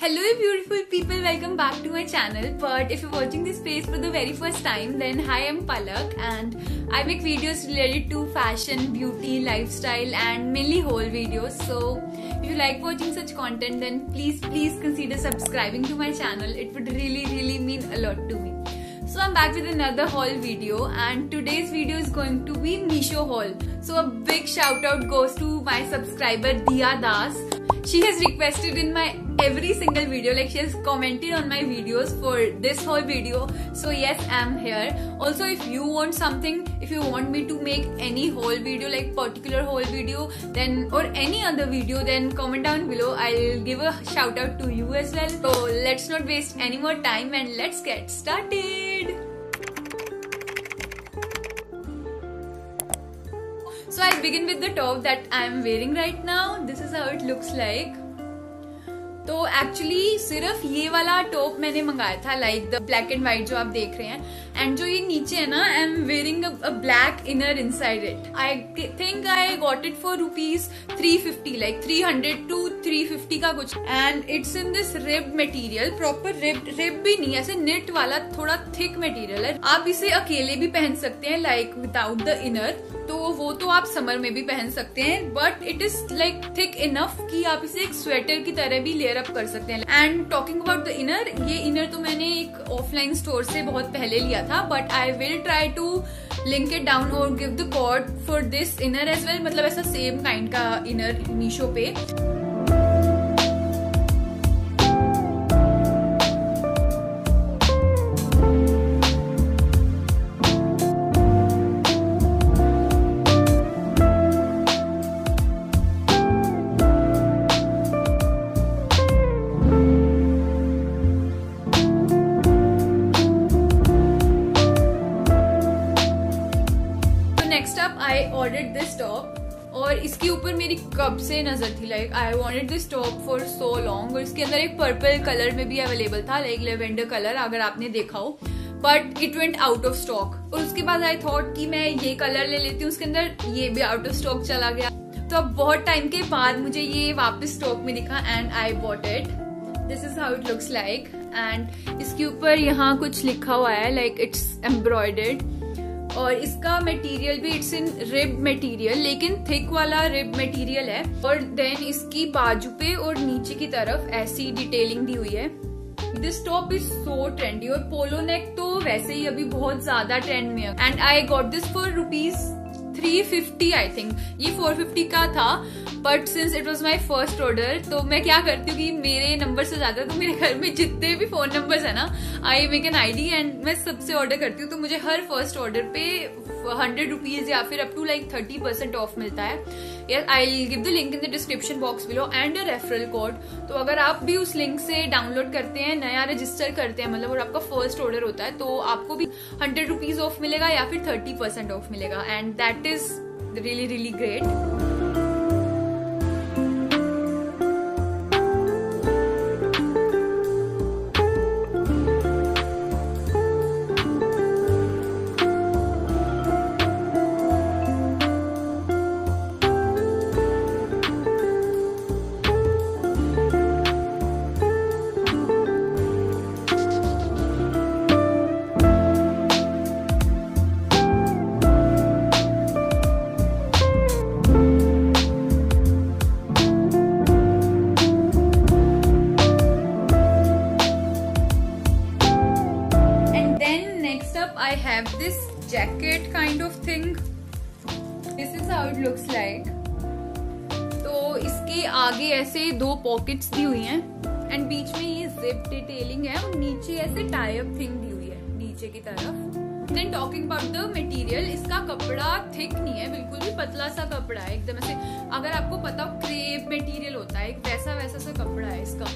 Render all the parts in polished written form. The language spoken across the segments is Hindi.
Hello beautiful people, welcome back to my channel. But if you're watching this face for the very first time, then hi, I'm Palak and I make videos related to fashion, beauty, lifestyle and mainly haul videos. So if you like watching such content, then please consider subscribing to my channel. It would really mean a lot to me. So I'm back with another haul video and today's video is going to be Meesho haul. So a big shout out goes to my subscriber Diya Das. She has requested in my every single video, like she has commented on my videos for this whole video. So yes, I'm here. Also, if you want something, if you want me to make any whole video, like particular whole video, then or any other video, then comment down below. I'll give a shout out to you as well. So let's not waste any more time and let's get started. So I'll begin with the top that I'm wearing right now. This is how it looks like. तो एक्चुअली सिर्फ ये वाला टॉप मैंने मंगाया था, like the black and white जो आप देख रहे हैं. एंड जो ये नीचे है ना, I am wearing a black inner inside it. I think I got it for ₹350, like 300 to 350 का कुछ. And it's in this ribbed material, proper rib भी नहीं, ऐसे नेट वाला थोड़ा थिक मटेरियल है. आप इसे अकेले भी पहन सकते हैं, लाइक विदाउट द इनर. तो वो तो आप समर में भी पहन सकते हैं, but it is like thick enough कि आप इसे एक स्वेटर की तरह भी लेयर अप कर सकते हैं. And talking about the inner, ये इनर तो मैंने एक ऑफलाइन स्टोर से बहुत पहले लिया था, but I will try to link it down और give the code for this inner as well. मतलब ऐसा सेम काइंड का इनर मीशो पे. Next up I ordered this top और इसके ऊपर मेरी कब से नजर थी, like I wanted this top for so long. और इसके अंदर एक पर्पल कलर में भी अवेलेबल था, लाइक लेवेंडर कलर, अगर आपने देखा हो, but it went out of stock. और उसके बाद आई थॉट कि मैं ये कलर ले लेती हूँ. उसके अंदर ये भी आउट ऑफ स्टॉक चला गया. तो अब बहुत टाइम के बाद मुझे ये वापस स्टॉक में दिखा and I bought it. This is how it looks like. And इसके ऊपर यहाँ कुछ लिखा हुआ है, लाइक इट्स एम्ब्रॉयडर्ड. और इसका मटेरियल भी इट्स इन रिब मटेरियल, लेकिन थिक वाला रिब मटेरियल है. और देन इसकी बाजू पे और नीचे की तरफ ऐसी डिटेलिंग दी हुई है. This top is so trendy. और पोलो नेक तो वैसे ही अभी बहुत ज्यादा ट्रेंड में है. And I got this for ₹350 I think. ये 450 का था, but since it was my first order, तो मैं क्या करती हूँ कि मेरे नंबर से ज्यादा तो मेरे घर में जितने भी फोन नंबर्स है ना, I make an ID and मैं सबसे ऑर्डर करती हूँ. तो मुझे हर फर्स्ट ऑर्डर पे ₹100 या फिर अप टू लाइक 30% ऑफ मिलता है. I give the link in the description box below and a referral code. तो अगर आप भी उस लिंक से डाउनलोड करते हैं, नया रजिस्टर करते हैं मतलब, और आपका फर्स्ट ऑर्डर होता है, तो आपको भी ₹100 ऑफ मिलेगा या फिर 30% ऑफ मिलेगा. And that is really great. I have this jacket kind of thing. This is how it looks like. तो इसके आगे ऐसे 2 पॉकेट्स दी हुई हैं एंड बीच में ये जिप डिटेलिंग है और नीचे ऐसे टाई अप थिंग दी हुई है नीचे की तरफ. Then talking about the material, इसका कपड़ा थिक नहीं है, बिल्कुल भी पतला सा कपड़ा है एकदम ऐसे. अगर आपको पता हो क्रेप मटेरियल होता है, वैसा सा कपड़ा है इसका.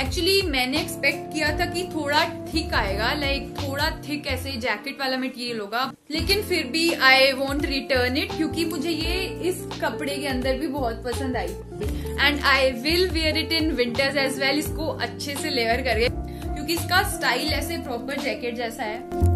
एक्चुअली मैंने एक्सपेक्ट किया था कि थोड़ा थिक आएगा, लाइक थोड़ा थिक ऐसे जैकेट वाला मटेरियल होगा, लेकिन फिर भी आई वोंट रिटर्न इट क्योंकि मुझे ये इस कपड़े के अंदर भी बहुत पसंद आई. And I will wear it in winters as well. इसको अच्छे से लेयर करके, क्योंकि इसका स्टाइल ऐसे प्रॉपर जैकेट जैसा है.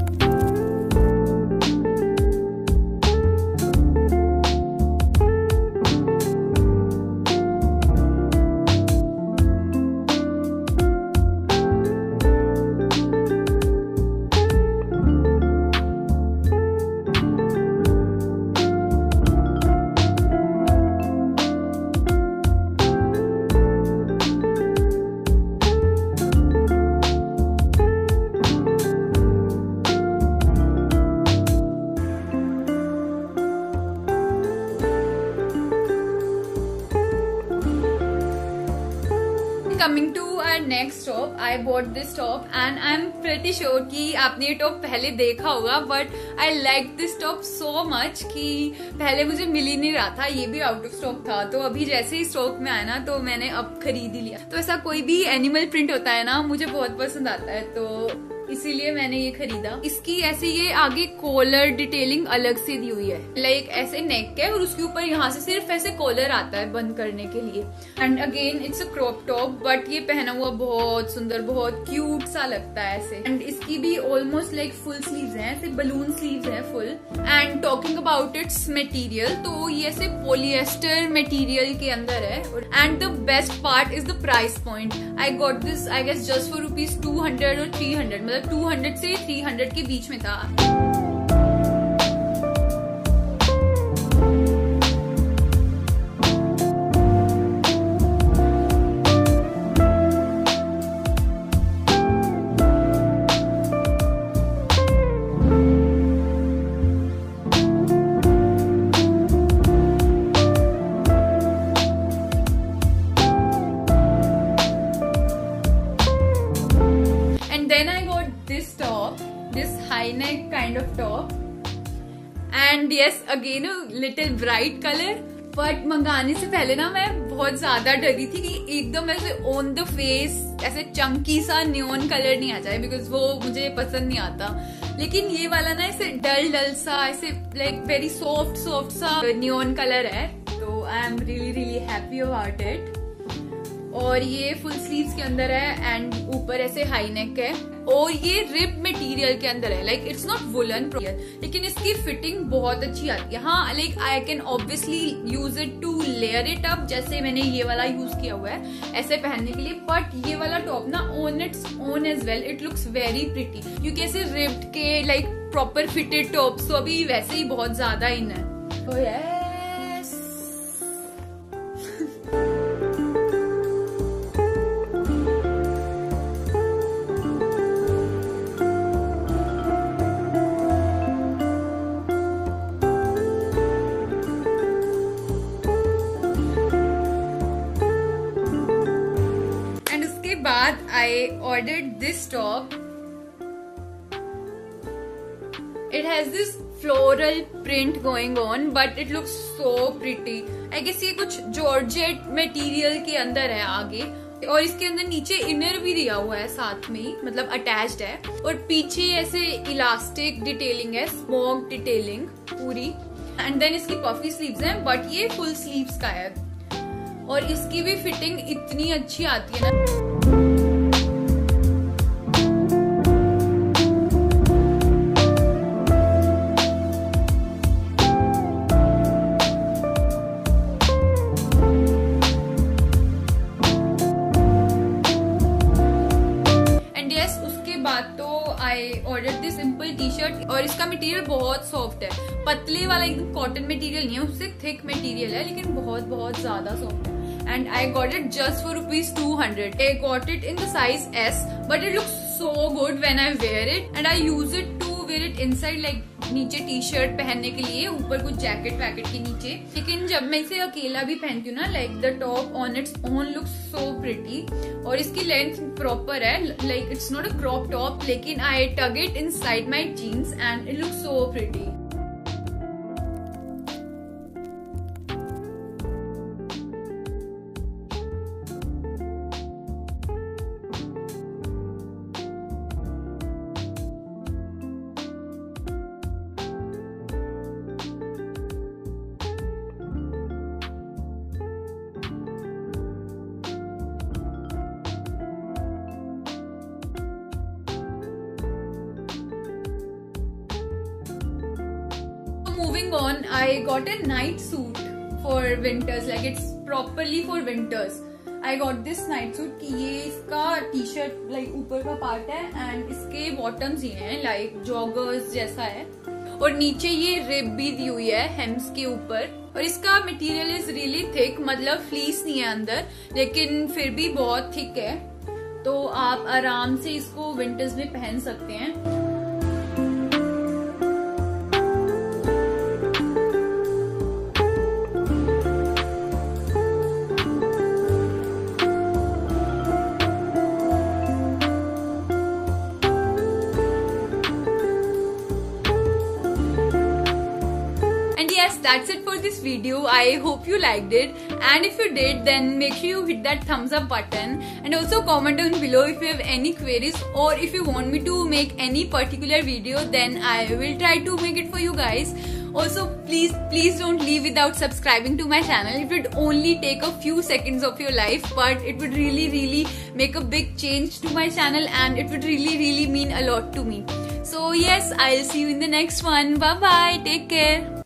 Coming to our next top, I bought this top and I am pretty sure कि आपने ये टॉप पहले देखा होगा, but I like this top so much कि पहले मुझे मिल ही नहीं रहा था, ये भी आउट ऑफ स्टॉक था। तो अभी जैसे ही स्टॉक में आया ना तो मैंने अब खरीद ही लिया। तो ऐसा कोई भी एनिमल प्रिंट होता है ना, मुझे बहुत पसंद आता है, तो इसीलिए मैंने ये खरीदा। इसकी ऐसे ये आगे कॉलर डिटेलिंग अलग से दी हुई है, लाइक ऐसे नेक है और उसके ऊपर यहाँ से सिर्फ ऐसे कॉलर आता है बंद करने के लिए। And again it's a crop top, but ये पहना हुआ बहुत सुंदर, बहुत क्यूट सा लगता है ऐसे। एंड इसकी भी ऑलमोस्ट लाइक फुल स्लीव्स हैं, ऐसे बलून स्लीव्स हैं full. And talking about its material, तो ये ऐसे पॉलिएस्टर मटेरियल के अंदर है। And the best part is the price point. I got this I guess just for ₹200 और 300, मतलब 200 से 300 के बीच में था। This high neck kind of top and yes again a little bright color, but मंगाने से पहले ना मैं बहुत ज्यादा डरी थी कि एकदम ऐसे ऑन द फेस ऐसे चंकी सा न्योन कलर नहीं आ जाए, बिकॉज वो मुझे पसंद नहीं आता। लेकिन ये वाला ना ऐसे डल डल सा ऐसे लाइक वेरी सॉफ्ट सा न्योन कलर है, तो I am really happy about it. और ये फुल स्लीव्स के अंदर है एंड ऊपर ऐसे हाई नेक है और ये रिप मटेरियल के अंदर है, लाइक इट्स नॉट वुलन, लेकिन इसकी फिटिंग बहुत अच्छी आती है। हाँ, like I can obviously use it to layer it up, जैसे मैंने ये वाला यूज किया हुआ है ऐसे पहनने के लिए। बट ये वाला टॉप ना on its own as well it looks very pretty, क्योंकि ऐसे रिप्ड के लाइक प्रॉपर फिटेड टॉप्स तो अभी वैसे ही बहुत ज्यादा इन है। तो यस बाद I ordered this top. It has this floral print going on, but it looks so pretty. I guess ये कुछ जॉर्जेट मटेरियल के अंदर है आगे, और इसके अंदर नीचे इनर भी दिया हुआ है साथ में ही, मतलब अटैच्ड है। और पीछे ऐसे इलास्टिक डिटेलिंग है, स्मोक डिटेलिंग पूरी। एंड देन इसकी पफी स्लीव्स हैं, बट ये फुल स्लीव्स का है और इसकी भी फिटिंग इतनी अच्छी आती है ना। Order this simple T shirt, और इसका मटेरियल बहुत सॉफ्ट है, पतले वाला एकदम कॉटन मटेरियल नहीं है, उससे थिक मटेरियल है, लेकिन बहुत ज्यादा सॉफ्ट है। And I got it just for ₹200. I got it in the size S, but it looks so good when I wear it, and I use it to wear it inside, like नीचे टी शर्ट पहनने के लिए, ऊपर कुछ जैकेट वैकेट के नीचे। लेकिन जब मैं इसे अकेला भी पहनती हूँ ना, like the top on its own looks so pretty. और इसकी लेंथ प्रॉपर है, like it's not a crop top, लेकिन I tug it inside my jeans and it looks so pretty. Moving on, I got a night suit for winters, like it's properly for winters. I got this night suit कि ये इसका टी शर्ट लाइक ऊपर का पार्ट है एंड इसके बॉटम्स ही हैं लाइक जॉगर्स जैसा है, और नीचे ये रिब भी दी हुई है हेम्स के ऊपर। और इसका मटेरियल इज रियली थिक, मतलब फ्लीस नहीं है अंदर, लेकिन फिर भी बहुत थिक है, तो आप आराम से इसको विंटर्स में पहन सकते हैं। this video. I hope you liked it, and if you did, then make sure you hit that thumbs up button, and also comment down below if you have any queries, or if you want me to make any particular video, then I will try to make it for you guys. Also, please don't leave without subscribing to my channel. It would only take a few seconds of your life, but it would really make a big change to my channel, and it would really mean a lot to me. So yes, I'll see you in the next one. Bye bye. Take care.